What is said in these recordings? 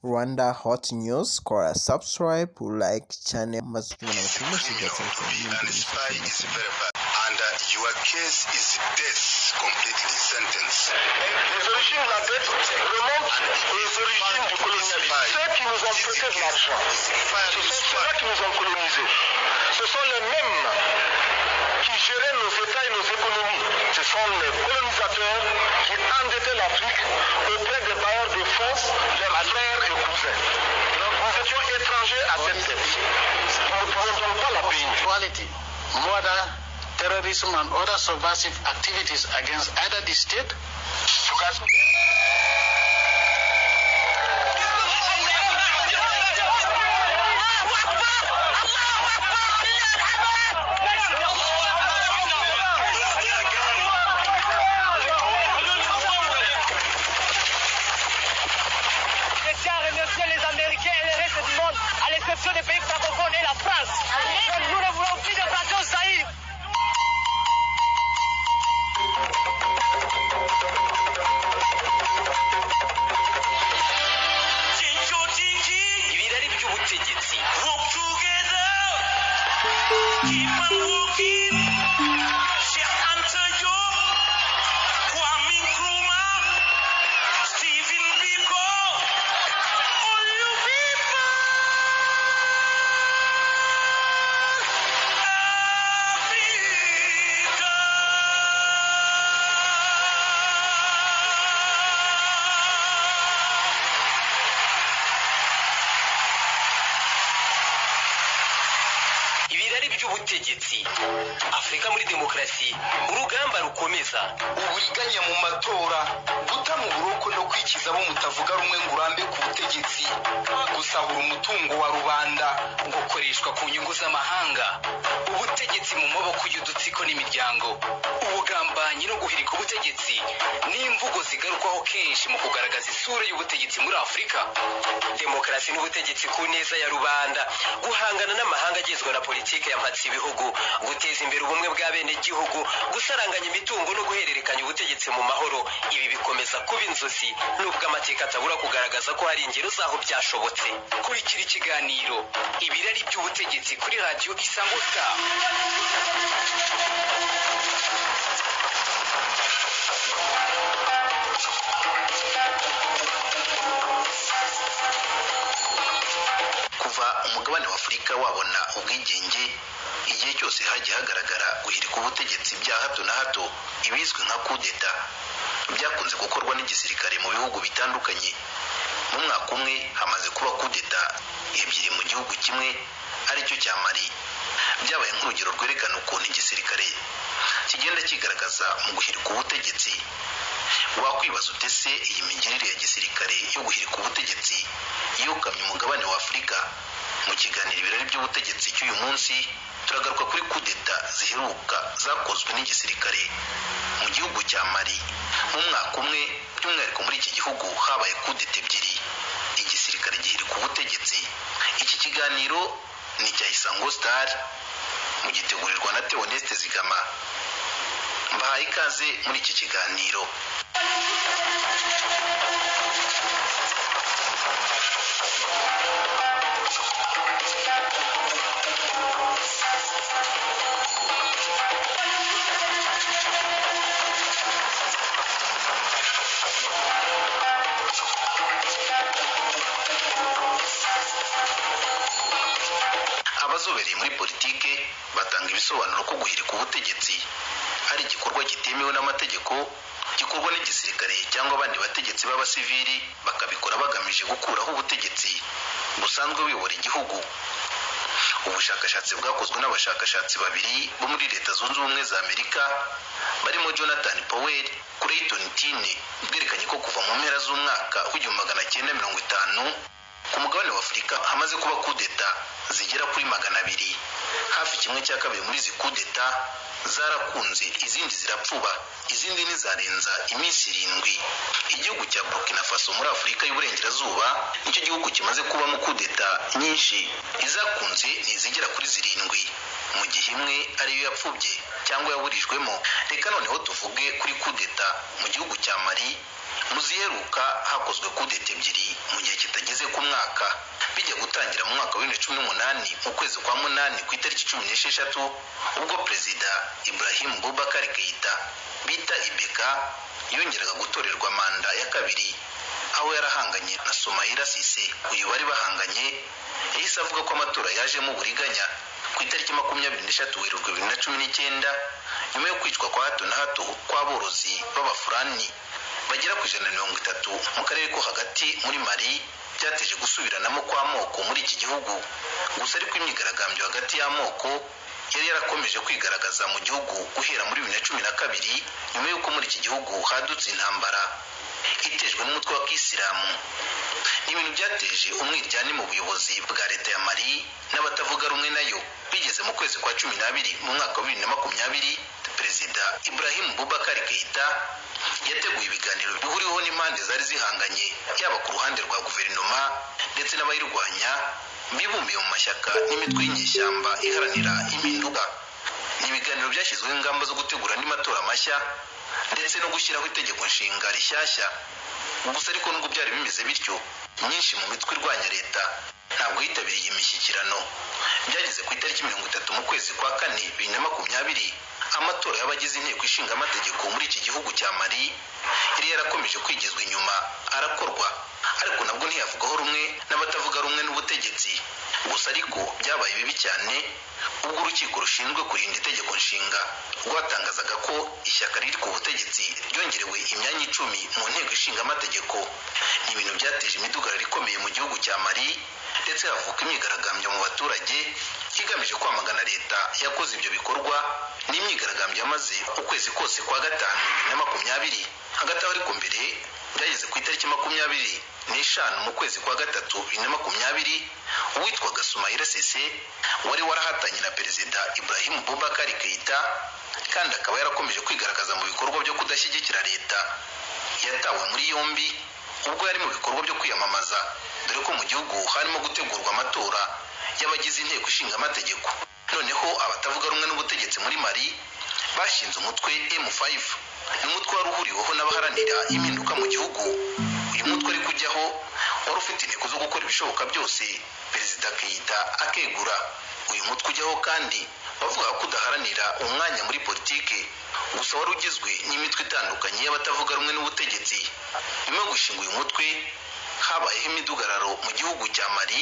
Rwanda Hot News, kora subscribe, like channel maze tubona amakuru menshi atandukanye and your case is death, completely sentenced. Les origines de la dette remontent aux origines du colonialisme. Ceux qui nous ont prêté de l'argent, ce sont ceux-là qui nous ont colonisés. Ce sont les mêmes qui géraient nos États et nos économies. Ce sont les colonisateurs qui endettaient l'Afrique auprès des bailleurs de fonds, leurs frères et cousins. Nous étions étrangers à cette dette. Nous ne pouvons donc pas la payer. Quality, murder, terrorism and other subversive activities against either the state. Les Américains et le reste du monde, à l'exception des pays francophones et la France. Nous ne voulons plus de plateau Zaïre. Ibirari by'ubutegetsi. Walk together. Keep on walking. Cheikh Anta Diop. Kwame Nkrumah. Stephen Biko. All you people. Ibirari by'ubutegetsi. Afurika muri demokarasi, urugamba rukomeza. Uburiganya mu matora, guta mu buroko no kwikiza abo mutavuga rumwe ngo urambe ku butegetsi, gusahura umutungo wa rubanda, Gukoreshwa ku nyungu z'amahanga, ubutegetsi mu maboko y'udutsiko n'imiryango, ubugambanyi no guhirika ubutegetsi ni imvugo zigarukwaho kenshi mu kugaragaza isura y'ubutegetsi muri Afurika. Demokarasi n'ubutegetsi ku neza ya rubanda, guhangana n'amahanga agizwe na politike yampatse ibihugu, guteza imbere ubumwe bwa bene gihugu, gusaranganya imitungo no guhererekanya ubutegetsi mu mahoro. Ibi bikomeza kuba inzozi nubwo amateka atabura kugaragaza ko hari ingero zaho byashobotse. Kurikira ikiganiro Ibirari by'ubutegetsi kuri Radio Isango Star. kuva umugabane wa Afurika wabona ubwigenge, igihe cyose hagiye hagaragara guhirika ubutegetsi bya hato na hato, ibizwi nka kudeta, byakunze gukorwa n'igisirikare mu bihugu bitandukanye. Mu mwaka umwe hamaze kuba kudeta ebyiri mu gihugu kimwe, aricyo cya Mali. Byabaye nk'urugero rwerekana ukuntu igisirikare kigenda kigaragaza mu guhirika ubutegetsi. Wakwibaza utese iyi migirire ya gisirikare yo guhirika ubutegetsi yokamye umugabane wa Afurika? Mu kiganiro Ibirari by'ubutegetsi cy'uyu munsi turagaruka kuri kudeta ziheruka zakozwe n'igisirikare mu gihugu cya Mali. Mu mwaka umwe, by'umwihariko muri iki gihugu habaye kudeta ebyiri, igisirikare gihirika ubutegetsi. Iki kiganiro ni cya Isango Star, mugitegurirwa na Theoneste Zigama. Mbahaye ikaze muri iki kiganiro. Abazobereye muri politike batanga ibisobanuro ko guhirika ubutegetsi ari igikorwa kitemewe n'amategeko, gikorwa n'igisirikare cyangwa abandi bategetsi b'abasivili, bakabikora bagamije gukuraho ubutegetsi busanzwe buyobora igihugu. Ubushakashatsi bwakozwe n'abashakashatsi babiri bo muri Leta Zunze Ubumwe za Amerika barimo Jonathan Powell, Clayton Tine, bwerekanye ko kuva mu mpera z'umwaka w'1950 ku mugabane wa Afurika hamaze kuba kudeta zigera kuri 200. Hafi kimwe cya kabiri muri izi kudeta zarakunze, izindi zirapfuba, izindi nizarenza iminsi 7. Igihugu cya Burkina Faso muri Afurika y'Uburengerazuba nicyo gihugu kimaze kubamo kudeta nyinshi, izakunze nizigera kuri 7, mu gihe imwe ariyo yapfubye cyangwa yaburijwemo. Reka noneho tuvuge kuri kudeta mu gihugu cya Mali. Muziheruka hakozwe kudeta ebyiri mu gihe kitageze mwaka wa 2018 mu kwezi kwa munani ku itariki 16 ubwo perezida Ibrahim Boubacar Keïta bita Ibeka yongeraga gutorerwa manda ya kabiri aho yarahanganye na Soumaïla Cissé. Uyu bari bahanganye yahise avuga ko amatora yaje mu buriganya ku itariki 23 Werurwe 2019 nyuma yo kwicwa kwa hato na hato kw'aborozi b'Abafulani bagera ku 130 mu karere ko hagati muri Mali, byateje gusubiranamo kw'amoko muri iki gihugu. Gusa ariko imyigaragambyo hagati y'amoko yari yarakomeje kwigaragaza mu gihugu guhera muri 2012 nyuma y'uko muri iki gihugu hadutse intambara itejwe n'umutwe wa Kisilamu. Ni ibintu byateje umwiryane mu buyobozi bwa leta ya Mali n'abatavuga rumwe nayo. Bigeze mu kwezi kwa 12 mu mwaka wa 2020 perezida Ibrahim Boubacar Keïta yateguye ibiganiro bihuriweho n'impande zari zihanganye yaba ku ruhande rwa guverinoma ndetse n'abayirwanya bibumbiye mu mashyaka n'imitwe y'inyeshyamba iharanira impinduka. Ni ibiganiro byashyizweho ingamba zo gutegura andi matora mashya ndetse no gushyiraho itegeko nshinga rishyashya. Gusa ariko nubwo byari bimeze bityo, myinshi mu mitwe irwanya leta ntabwo yitabiriye imishyikirano. Byageze ku itariki 30 mu kwezi kwa 4 2020 amatora y'abagize inteko ishinga amategeko muri iki gihugu cya Mali yari yarakomeje kwigizwa inyuma arakorwa, ariko nabwo ntiyavugaho rumwe n'abatavuga rumwe n'ubutegetsi. Gusa ariko byabaye bibi cyane ubwo urukiko rushinzwe kurinda itegeko nshinga rwatangazaga ko ishyaka riri ku butegetsi ryongerewe imyanya 10 mu nteko ishinga amategeko. Ni ibintu byateje imidugararo ikomeye mu gihugu cya Mali ndetse havuka imyigaragambyo mu baturage igamije kwamagana leta yakoze ibyo bikorwa. Ni imyigaragambyo yamaze ukwezi kose kwa 5 2020. Hagati aho ariko mbere byageze ku itariki 25 mu kwezi kwa 3 2020 uwitwaga Soumaïla Cissé wari warahatanye na perezida Ibrahim Boubacar Keïta kandi akaba yarakomeje kwigaragaza mu bikorwa byo kudashyigikira leta, yatawe muri yombi ubwo yari mu bikorwa byo kwiyamamaza, dore ko mu gihugu harimo gutegurwa amatora y'abagize inteko ishinga amategeko. Noneho abatavuga rumwe n'ubutegetsi muri Mali bashinze umutwe M5, n'umutwe wari uhuriweho n'abaharanira impinduka mu gihugu. Uyu mutwe ari kujyaho wari ufite intego zo gukora ibishoboka byose perezida Keïta akegura. Uyu mutwe ujyaho kandi bavuga ko udaharanira umwanya muri politike, gusa wari ugizwe n'imitwe itandukanye y'abatavuga rumwe n'ubutegetsi. Nyuma yo gushinga uyu mutwe habayeho imidugararo mu gihugu cya Mali,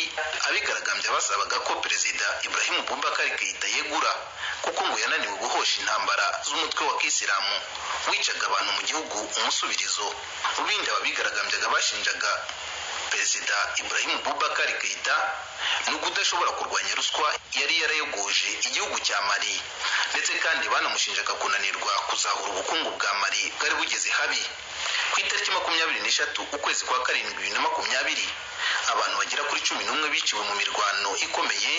abigaragambya basabaga ko perezida Ibrahim Boubacar Keïta yegura kuko ngo yananiwe guhosha intambara z'umutwe wa Kisilamu wicaga abantu mu gihugu umusubirizo. Ubindi ababigaragambyaga bashinjaga perezida Ibrahim Boubacar Keïta no kudashobora kurwanya ruswa yari yarayogoje igihugu cya Mali, ndetse kandi banamushinjaga kunanirwa kuzahura ubukungu bwa Mali bwari bugeze habi. Ku itariki 23 ukwezi kwa 7 2020 abantu bagera kuri 11 biciwe mu mirwano ikomeye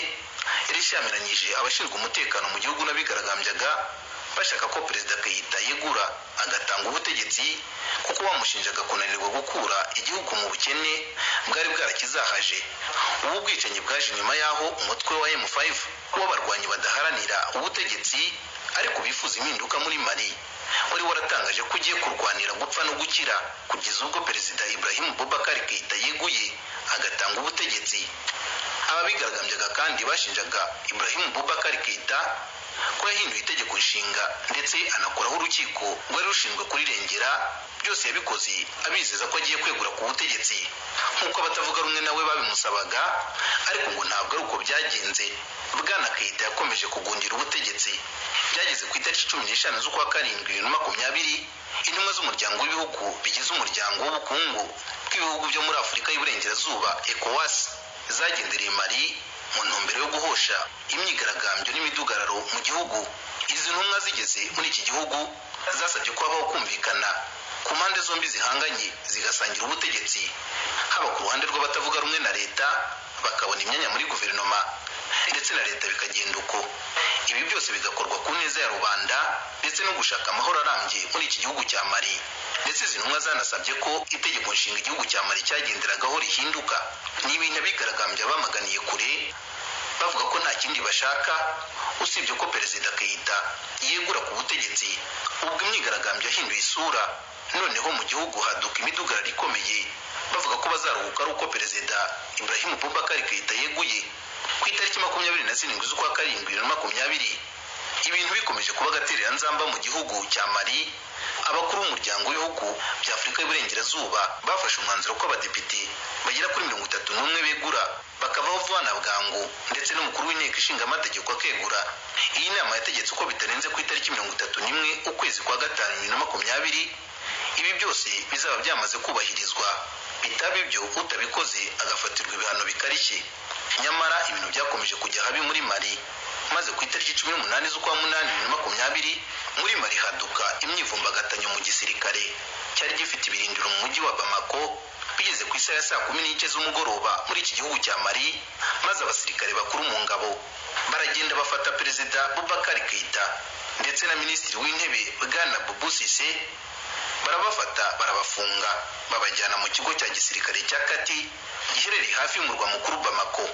yari ishyamiranyije abashinzwe umutekano mu gihugu n'abigaragambyaga bashaka ko perezida Keïta yegura agatanga ubutegetsi kuko bamushinjaga kunanirwa gukura igihugu mu bukene bwari bwarakizahaje. Ubu bwicanyi bwaje nyuma yaho umutwe wa M5 w'abarwanyi badaharanira ubutegetsi ariko bifuza impinduka muri Mali wari waratangaje ko ugiye kurwanira gupfa no gukira kugeza ubwo perezida Ibrahim Boubacar Keïta yeguye agatanga ubutegetsi. Ababigaragambyaga kandi bashinjaga Ibrahim Boubacar Keïta ko yahinduye itegeko nshinga ndetse anakoraho urukiko rwari rushinzwe kurirengera. Byose yabikoze abizeza ko agiye kwegura ku butegetsi nk'uko abatavuga rumwe nawe babimusabaga, ariko ngo ntabwo ari uko byagenze. Bwana Keïta yakomeje kugundira ubutegetsi. Byageze ku itariki 15 z'ukwa 7 2020 intumwa z'umuryango w'ibihugu bigize umuryango w'ubukungu bw'ibihugu byo muri Afurika y'Iburengerazuba ECOWAS zagendereye Mali mu ntumbero yo guhosha imyigaragambyo n'imidugararo mu gihugu. Izi ntumwa zigeze muri iki gihugu zasabye ko habaho kumvikana ku mpande zombi zihanganye zigasangira ubutegetsi, haba ku ruhande rw'abatavuga rumwe na leta bakabona imyanya muri guverinoma ndetse na leta bikagenda uko. Ibi byose bigakorwa ku neza ya rubanda ndetse no gushaka amahoro arambye muri iki gihugu cya Mali. Ndetse izi ntumwa zanasabye ko itegeko nshinga igihugu cya Mali cyagenderagaho rihinduka. Ni ibintu abigaragambya bamaganiye kure bavuga ko nta kindi bashaka usibye ko perezida Keïta yegura ku butegetsi. Ubwo imyigaragambyo yahinduye isura, noneho mu gihugu haduka imidugararo ikomeye bavuga ko bazaruhuka ari uko perezida Ibrahim Boubacar Keïta yeguye. tariki 27 z'ukwa karindwi 2020 ibintu bikomeje kuba gaterera nzamba mu gihugu cya Mali. Abakuru b'umuryango w'ibihugu bya Afurika y'Uburengerazuba bafashe umwanzuro ko abadepite bagera kuri 31 begura bakavaho vuba na bwangu, ndetse n'umukuru w'inteko ishinga amategeko akegura. Iyi nama yategetse uko bitarenze ku itariki 31 ukwezi kwa gatanu 2020 ibi byose bizaba byamaze kubahirizwa, bitaba ibyo utabikoze agafatirwa ibihano bikarishye. Nyamara ibintu byakomeje kujya habi muri Mali, maze ku itariki 18 z'ukwa munani 2020 muri Mali haduka imyivumbagatanyo mu gisirikare cyari gifite ibirindiro mu mujyi wa Bamako. Bigeze ku isaha ya saa 11 z'umugoroba muri iki gihugu cya Mali, maze abasirikare bakuru mu ngabo baragenda bafata Perezida Boubacar Keïta ndetse na Minisitiri w'Intebe Bwana Boubou Cissé, barabafata barabafunga babajyana mu kigo cya gisirikare cya Kati giherereye hafi y'umurwa mukuru Bamako.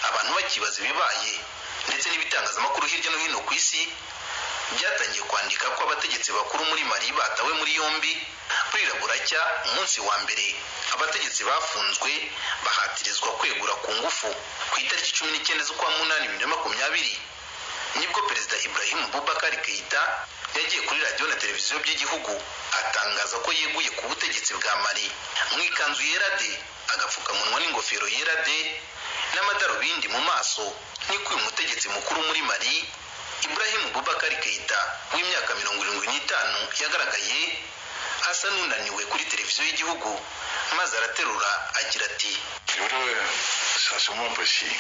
Abantu bakibaza ibibaye, ndetse n'ibitangazamakuru hirya no hino ku isi byatangiye kwandika ko abategetsi bakuru muri Mali batawe muri yombi. Burira buracya umunsi wa mbere abategetsi bafunzwe bahatirizwa kwegura ku ngufu. Ku itariki 19 z'ukwa munani 2020 nibwo Perezida Ibrahim Boubacar Keïta yagiye kuri radio na televiziyo by'igihugu atangaza ko yeguye ku butegetsi bwa Mali mu ikanzu yera de, agapfukamunwa n'ingofero yera de n'amadarubindi mu maso. Niko uyu mutegetsi mukuru muri Mali Ibrahim Boubacar Keïta w'imyaka 75 yagaragaye asa n'unaniwe kuri televiziyo y'igihugu, maze araterura agira ati: Ça c'est moins précis.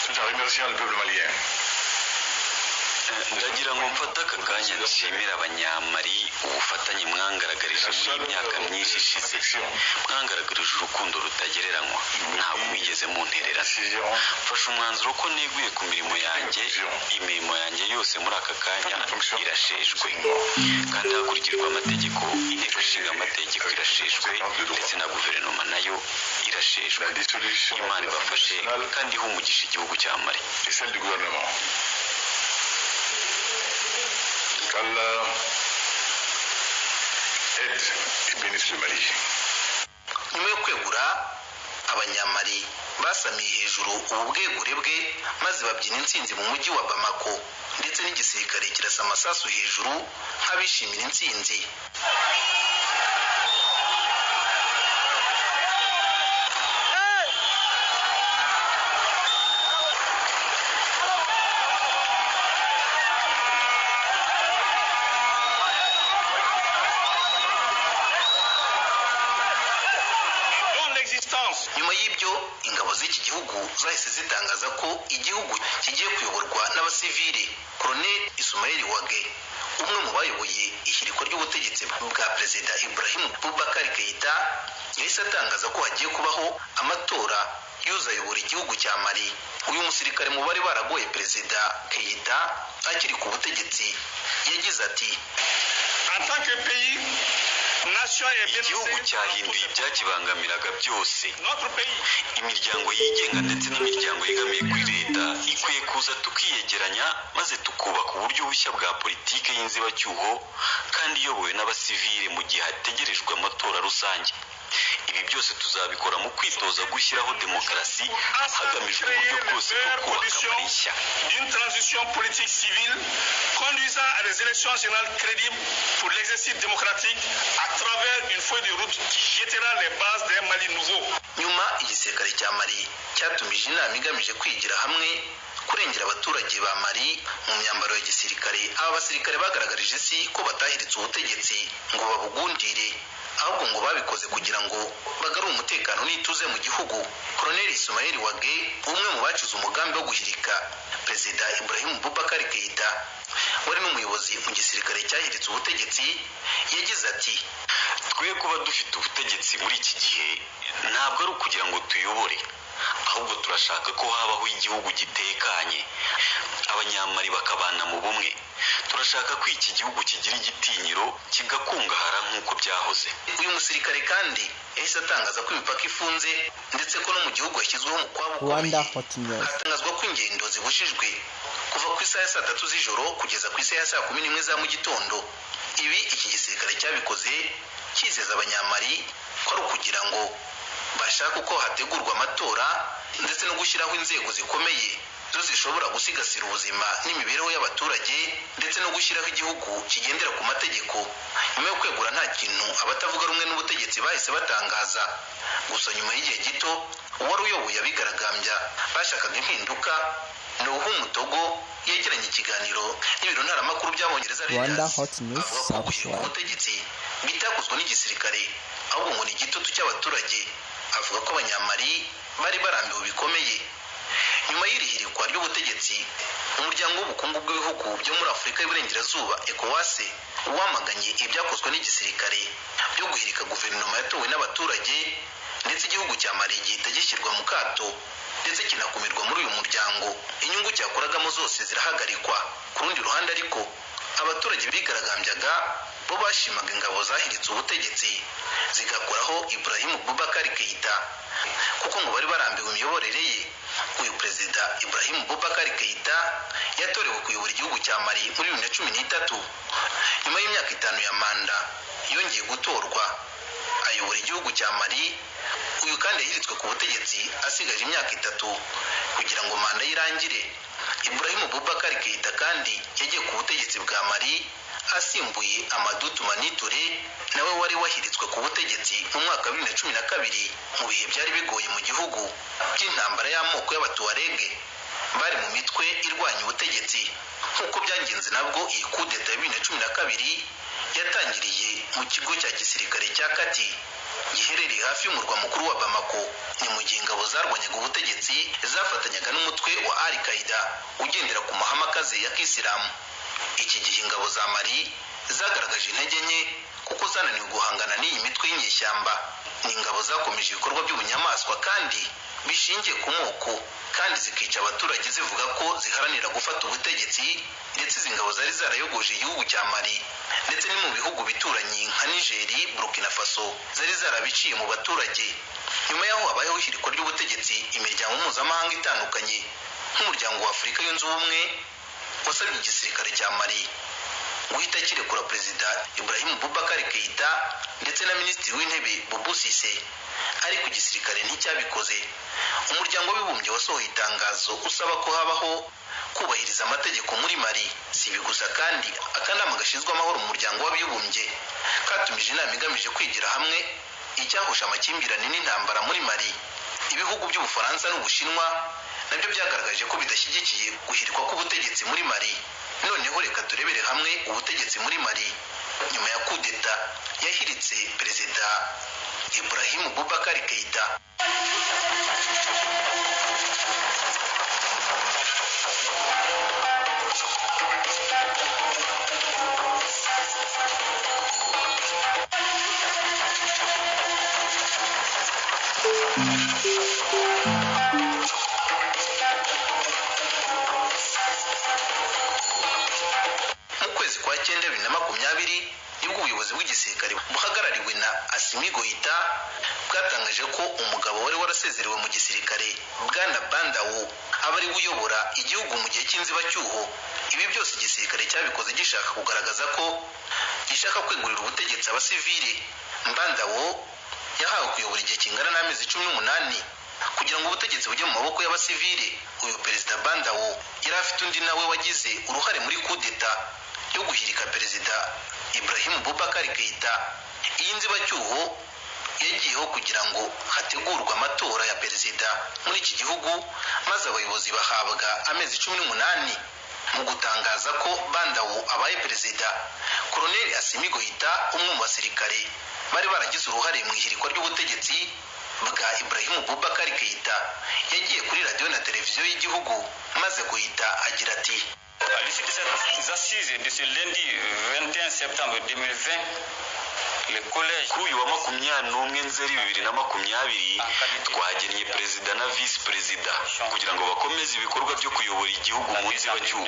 Tout en remerciant le peuple malien. Ndagira ngo mfata aka kanya nshimira abanyamari ubufatanye mwangaragarije muri imyaka myinshi ishize. Mwangaragarije urukundo rutagereranywa, ntabwo mwigeze munterera. Mfashe umwanzuro ko neguye ku mirimo yanjye. Imirimo yanjye yose muri aka kanya irasheshwe, kandi hakurikijwe amategeko. Inteko ishinga amategeko irasheshwe, ndetse na guverinoma nayo irasheshwe. Imana ibafashe kandi ihe umugisha igihugu cya Mali. qu'Allah aide et bénisse le Mali. Nyuma yo kwegura, abanyamali basamiye hejuru ubwegure bwe, maze babyina intsinzi mu mujyi wa Bamako, ndetse n'igisirikare kirasa amasasu hejuru nk'abishimira intsinzi. Nyuma y'ibyo, ingabo z'iki gihugu zahise zitangaza ko igihugu kigiye kuyoborwa n'abasivili. Colonel Ismail Wage, umwe mu bayoboye ihirikwa ry'ubutegetsi bwa Perezida Ibrahim Boubacar Keïta, yahise atangaza ko hagiye kubaho amatora y'uzayobora igihugu cya Mali. Uyu musirikare mu bari baragoye Perezida Keïta akiri ku butegetsi yagize ati: En tant que pays, igihugu cyahinduye ibyakibangamiraga byose. Imiryango yigenga ndetse n'imiryango yegamiye kuri leta ikwiye kuza tukiyegeranya, maze tukubaka uburyo bushya bwa politike y'inzibacyuho kandi iyobowe n'abasivile mu gihe hategerejwe amatora rusange. Ibi byose tuzabikora mu kwitoza gushyiraho demokarasi hagamijwe uburyo bwose bwo kubaka Mali nshya. D'une transition politique civile conduisant à des élections générales crédibles pour l'exercice démocratique à travers une feuille de route qui jettera les bases d'un Mali nouveau. Nyuma igisirikare cya Mali cyatumije inama igamije kwigira hamwe kurengera abaturage ba Mali mu myambaro ya gisirikare. Aba basirikare bagaragarije isi ko batahiritse ubutegetsi ngo babugundire, ahubwo ngo babikoze kugira ngo bagarure umutekano n'ituze mu gihugu. Colonel Ismail Wage, umwe mu bacize umugambi wo guhirika Perezida Ibrahim Boubacar Keïta, wari n'umuyobozi mu gisirikare cyahiritse ubutegetsi, yagize ati: twe kuba dufite ubutegetsi muri iki gihe ntabwo ari ukugira ngo tuyobore, ahubwo turashaka ko habaho igihugu gitekanye, abanyamari bakabana mu bumwe. Turashaka ko iki gihugu kigira igitinyiro kigakungahara nk'uko byahoze. Uyu musirikare kandi yahise atangaza ko imipaka ifunze, ndetse ko no mu gihugu hashyizweho umukwabo ukomeye. Hatangazwa ko ingendo zibujijwe kuva ku isaha ya saa 3 z'ijoro kugeza ku isaha ya saa 11 za mu gitondo. Ibi iki gisirikare cyabikoze kizeza abanyamari ko ari ukugira ngo bashaka uko hategurwa amatora ndetse no gushyiraho inzego zikomeye zo zishobora gusigasira ubuzima n'imibereho y'abaturage ndetse no gushyiraho igihugu kigendera ku mategeko. Nyuma yo kwegura nta kintu abatavuga rumwe n'ubutegetsi bahise batangaza. Gusa nyuma y'igihe gito uwari uyoboye abigaragambya bashakaga impinduka Nuhu Mutogo yegeranye ikiganiro n'ibiro ntaramakuru by'Abongereza Rwanda Hot News Subscribe ubutegetsi bitakozwe n'igisirikare ahubwo ngo ni igitutu cy'abaturage. Avuga ko abanyamari bari barambiwe bikomeye. Nyuma y'irihirikwa ry'ubutegetsi umuryango w'ubukungu bw'ibihugu byo muri Afurika y'Iburengerazuba ECOWAS wamaganye ibyakozwe n'igisirikare byo guhirika guverinoma yatowe n'abaturage ndetse igihugu cya Mali gihita gishyirwa mu kato ndetse kinakumirwa muri uyu muryango. Inyungu cyakoragamo zose zirahagarikwa. Ku rundi ruhande ariko abaturage bigaragambyaga bo bashimaga ingabo zahiritse ubutegetsi zigakoraho Ibrahim Boubacar Keïta kuko ngo bari barambiwe imiyoborere ye. Uyu perezida Ibrahim Boubacar Keïta yatorewe kuyobora igihugu cya Mali muri 2013. Nyuma y'imyaka 5 ya manda yongeye gutorwa ayobora igihugu cya Mali. Uyu kandi yahiritswe ku butegetsi asigaje imyaka 3 kugira ngo manda irangire. Ibrahim Boubacar Keïta kandi yagiye ku butegetsi bwa Mali asimbuye Amadou Toumani Touré nawe wari wahiritswe ku butegetsi mu mwaka wa 2012 mu bihe byari bigoye mu gihugu by'intambara y'amoko y'Abatuareg bari mu mitwe irwanya ubutegetsi. Nk'uko byagenze nabwo iyi kudeta ya 2012 yatangiriye mu kigo cya gisirikare cya Kati giherereye hafi y'umurwa mukuru wa Bamako. Ni mu gihe ingabo zarwanyaga ubutegetsi zafatanyaga n'umutwe wa Al-Qaeda ugendera ku mahame akaze ya Kisilamu. Iki gihe ingabo za Mali zagaragaje intege nke kuko zananiwe guhangana n'iyi mitwe y'inyeshyamba. Ni ingabo zakomeje ibikorwa by'ubunyamaswa kandi bishingiye ku moko kandi zikica abaturage zivuga ko ziharanira gufata ubutegetsi. Ndetse izi ngabo zari zarayogoje igihugu cya Mali ndetse ni mu bihugu bituranyi nka Niger, Burkina Faso zari zarabiciye mu baturage. Nyuma yaho habayeho ihirikwa ry'ubutegetsi, imiryango mpuzamahanga itandukanye nk'umuryango wa Afurika yunze ubumwe wasabye igisirikare cya Mali guhita kirekura perezida Ibrahim Boubacar Keïta ndetse na minisitiri w'intebe Boubou Cissé, ariko igisirikare nticyabikoze. Umuryango w'abibumbye wasohoye itangazo usaba ko habaho kubahiriza amategeko muri Mali. Si ibi gusa kandi akanama gashinzwe amahoro mu muryango w'abibumbye katumije inama igamije kwigira hamwe icyahosha amakimbirane n'intambara muri Mali. Ibihugu by'Ubufaransa n'Ubushinwa nabyo byagaragaje ko bidashyigikiye guhirikwa k'ubutegetsi muri Mali. Noneho reka turebere hamwe ubutegetsi muri Mali nyuma ya kudeta yahiritse perezida Ibrahim Boubacar Keïta. Mu kwezi kwa 2020 nibwo ubuyobozi bw'igisirikare buhagarariwe na Assimi Goïta bwatangaje ko umugabo wari warasezerewe mu gisirikare Bwana Bandawo aba ari uyobora igihugu mu gihe cy'inzibacyuho. Ibi byose igisirikare cyabikoze gishaka kugaragaza ko gishaka kwegurira ubutegetsi abasivile. Bandawo yahawe kuyobora igihe kingana n'amezi 18 kugira ngo ubutegetsi bujye mu maboko y'abasivile. Uyu perezida Bandawo yari afite undi nawe wagize uruhare muri kudeta yo guhirika perezida Ibrahim Boubacar Keïta. Iyi nzibacyuho yagiyeho kugira ngo hategurwe amatora ya perezida muri iki gihugu, maze abayobozi bahabwa amezi 18 mu gutangaza ko Bandawo abaye perezida. Colonel Assimi Goïta, umwe mu basirikare bari baragize uruhare mu ihirikwa ry'ubutegetsi bwa Ibrahim Boubacar Keïta, yagiye kuri radio na televiziyo y'igihugu maze Goïta agira ati: À l'issue de ces assises de ce lundi 21 septembre 2020, le collège kuri uyu wa 21 Nzeri 2020 twagennye perezida na visi perezida kugira ngo bakomeze ibikorwa byo kuyobora igihugu mu nzibacyuho.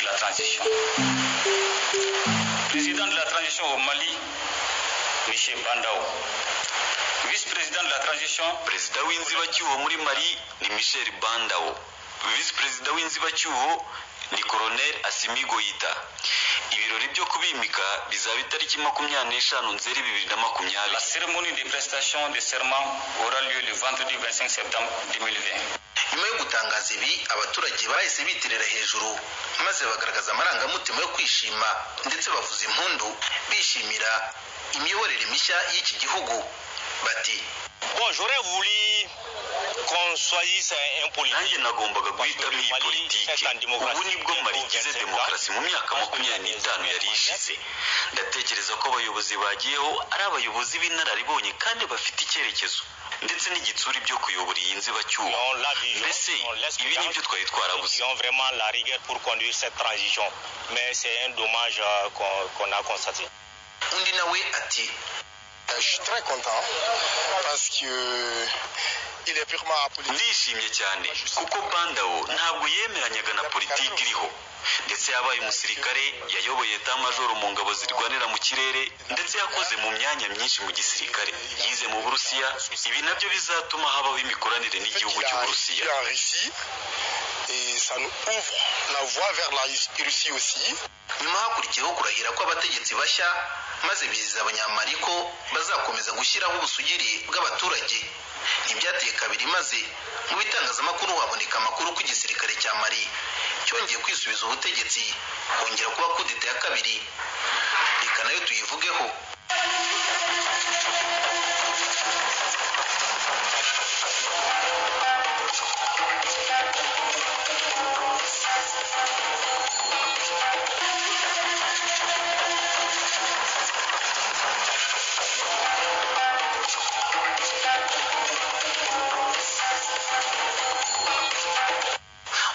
La transition. Président de la transition au Mali, Michel Bandawo. Vice-président de la transition, perezida w'inzibacyuho muri Mali ni Michel Bandawo. Visi perezida w'inzibacyuho ni Colonel Assimi Goïta. Ibirori byo kubimika bizaba itariki 25 Nzeri 2020. La cérémonie de prestation de serment aura lieu le vendredi 25 septembre 2020. Nyuma yo gutangaza ibi, abaturage bahise bitirira hejuru maze bagaragaza amarangamutima yo kwishima ndetse bavuza impundu bishimira imiyoborere mishya y'iki gihugu. Bati bon, j'aurais voulu qu'on choisisse un politique. Nanjye nagombaga guhitamo iyi politike. Ubu nibwo Mali igize demokarasi mu myaka 25 yari ishize. Ndatekereza ko abayobozi bagiyeho ari abayobozi b'inararibonye kandi bafite icyerekezo ndetse n'igitsuri byo kuyobora iyi nzibacyuho. Mbese ibi nibyo twari twarabuze. Ils ont vraiment la rigueur pour conduire cette transition, mais c'est un dommage qu'on a constaté. Undi nawe ati Je suis très content parce que il est purement apolitique. Ndishimye cyane kuko Bandao ntabwo yemeranyaga na politiki iriho, ndetse yabaye umusirikare, yayoboye etat-major mu ngabo zirwanira mu kirere, ndetse yakoze mu myanya myinshi mu gisirikare, yize mu Burusiya. Ibi nabyo bizatuma habaho imikoranire n'igihugu cy'Uburusiya. Et ça nous ouvre la voie vers la Russie aussi. Nyuma hakurikiyeho kurahira kw'abategetsi bashya maze biziza abanyamali ko bazakomeza gushyiraho ubusugire bw'abaturage. Ntibyateye kabiri maze mu bitangazamakuru haboneka amakuru ko igisirikare cya Mali cyongeye kwisubiza ubutegetsi kongera kuba kudeta ya kabiri. Reka nayo tuyivugeho.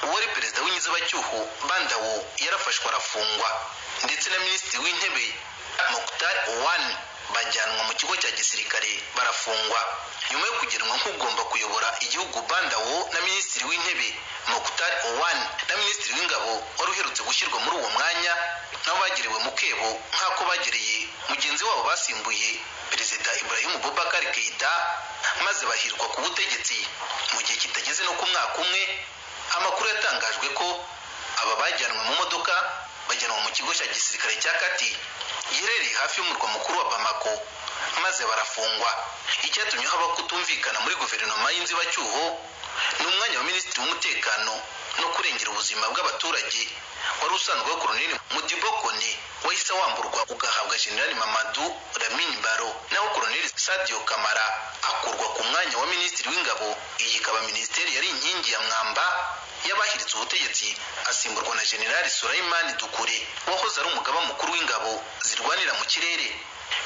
Uwari perezida w'inzibacyuho Bandao yarafashwe arafungwa, ndetse na minisitiri w'intebe Mokhtar Owan bajyanwa mu kigo cya gisirikare barafungwa. Nyuma yo kugenwa nk'ugomba kuyobora igihugu, Bandao na minisitiri w'intebe Mokhtar Owan na minisitiri w'ingabo wari uherutse gushyirwa muri uwo mwanya nabo bagiriwe mu kebo nk'ako bagereye mugenzi wabo basimbuye perezida Ibrahim Boubacar Keïta, maze bahirwa ku butegetsi mu gihe kitageze no ku mwaka umwe. Amakuru yatangajwe ko aba bajyanwe mu modoka bajyanwa mu kigo cya gisirikare cya Kati giherereye hafi y'umurwa mukuru wa Bamako, maze barafungwa. Icyatumye haba kutumvikana muri guverinoma y'inzibacyuho ni umwanya wa minisitiri w'umutekano no kurengera ubuzima bw'abaturage wari usanzwe wa Colonel Modibo Kone, wahise wamburwa ugahabwa General Mamadou Lamine Baro, naho Colonel Sadio Kamara akurwa ku mwanya wa minisitiri w'ingabo. Iyi ikaba minisiteri yari inkingi ya mwamba y'abahiritse ubutegetsi, asimburwa na General Souleymane Doucouré wahoze ari umugaba mukuru w'ingabo zirwanira mu kirere.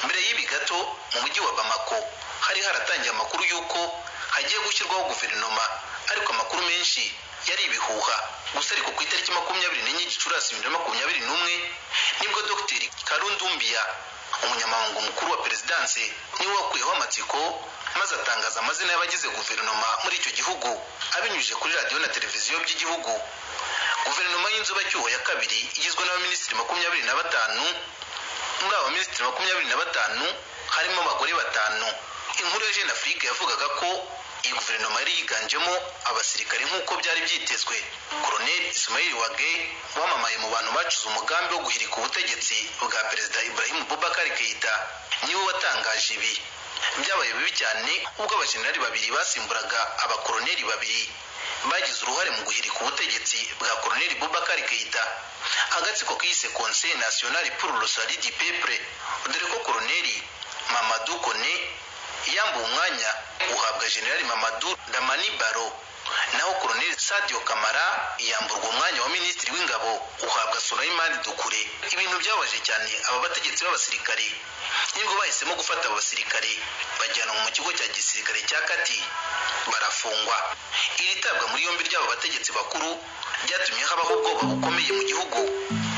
Mbere y'ibi gato mu mujyi wa Bamako hari haratangiye amakuru y'uko hagiye gushyirwaho guverinoma, ariko amakuru menshi yari ibihuha. Gusa ariko ku itariki 24 Gicurasi 2021 nibwo Dr Karundumbia, umunyamabanga mukuru wa perezidanse, niwe wakuyeho amatsiko maze atangaza amazina y'abagize guverinoma muri icyo gihugu abinyujije kuri radiyo na televiziyo by'igihugu. Guverinoma y'inzibacyuho ya kabiri igizwe n'abaminisitiri 25. Muri aba minisitiri 25 harimo abagore 5. Inkuru ya Jeune Afrique yavugaga ko iyi guverinoma yari yiganjemo abasirikare nk'uko byari byitezwe. Colonel Ismail Wage wamamaye mu bantu bacuze umugambi wo guhirika ubutegetsi bwa perezida Ibrahim Boubacar Keïta niwe watangaje ibi. Byabaye bibi cyane ubwo abajenerali babiri basimburaga abakoloneli babiri bagize uruhare mu guhirika ubutegetsi bwa Colonel Boubacar Keïta. Agatsiko kise Conseil National pour le Salut du Peuple, dore ko Colonel Mamadou Kone yambuwe umwanya uhabwa General Mamadou Lamine Baro, naho Colonel Sadio Kamara yamburwa umwanya wa minisitiri w'ingabo uhabwa Souleymane Doucouré. Ibintu byabaje cyane aba bategetsi b'abasirikare, nibwo bahisemo gufata abasirikare bajyana mu kigo cya gisirikare cya Kati barafungwa. Iri tabwa muri yombi ry'aba bategetsi bakuru byatumye habaho ubwoba bukomeye mu gihugu,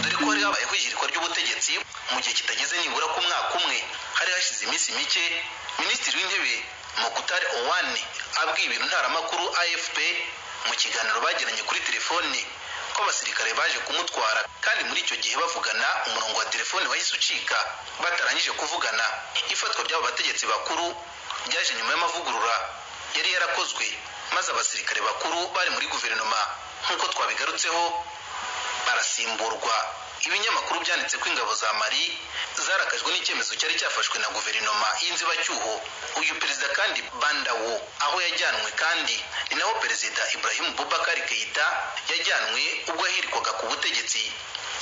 dore ko hari habayeho ihirikwa ry'ubutegetsi mu gihe kitageze nibura ku mwaka umwe. Hari hashize iminsi mike minisitiri w'intebe Mokhtar Owan abwiye ibintu ntaramakuru AFP mu kiganiro bagiranye kuri telefone ko abasirikare baje kumutwara, kandi muri icyo gihe bavugana umurongo wa telefone wahise ucika batarangije kuvugana. Ifatwa ry'abo bategetsi bakuru ryaje nyuma y'amavugurura yari yarakozwe, maze abasirikare bakuru bari muri guverinoma nk'uko twabigarutseho barasimburwa. Ibinyamakuru byanditse ko ingabo za Mali zarakajwe n'icyemezo cyari cyafashwe na guverinoma y'inzibacyuho. Uyu perezida kandi Bandawo aho yajyanwe kandi ni naho perezida Ibrahim Boubacar Keïta yajyanwe ubwo ahirikwaga ku butegetsi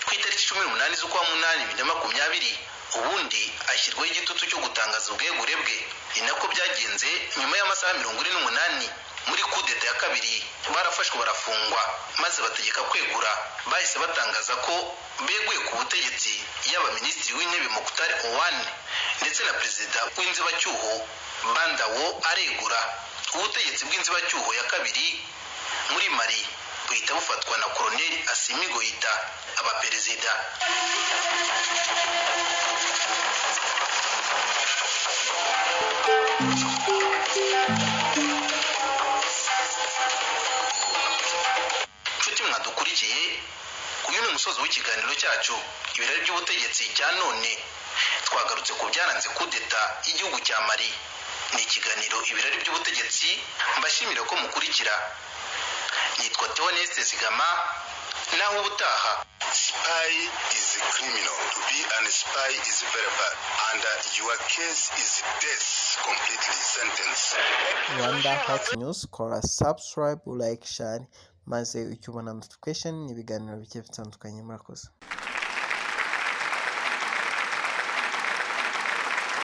ku itariki 18 z'ukwa munani 2020. Ubundi ashyirwaho igitutu cyo gutangaza ubwegure bwe. Ni nako byagenze nyuma y'amasaha 48 muri kudeta ya kabiri barafashwe barafungwa maze bategeka kwegura. Bahise batangaza ko beguye ku butegetsi yaba minisitiri w'intebe Mokhtar Owane ndetse na perezida w'inzibacyuho Bandawo aregura. Ubutegetsi bw'inzibacyuho ya kabiri muri Mali buhita bufatwa na Colonel Assimi Goïta abaperezida. Nshuti mwadukurikiye, uyu ni umusozi w'ikiganiro cyacu ibirari by'ubutegetsi cya none. Twagarutse ku byaranze kudeta y'igihugu cya Mali. Ni ikiganiro ibirari by'ubutegetsi mbashimira ko mukurikira. Nitwa Theoneste Zigama, naho ubutaha. Spy is a criminal. To be an spy is very bad. And your case is death, completely sentenced. Rwanda Hot News, kora subscribe, like, share maze ujye ubona notification n'ibiganiro bigiye bitandukanye. Murakoze.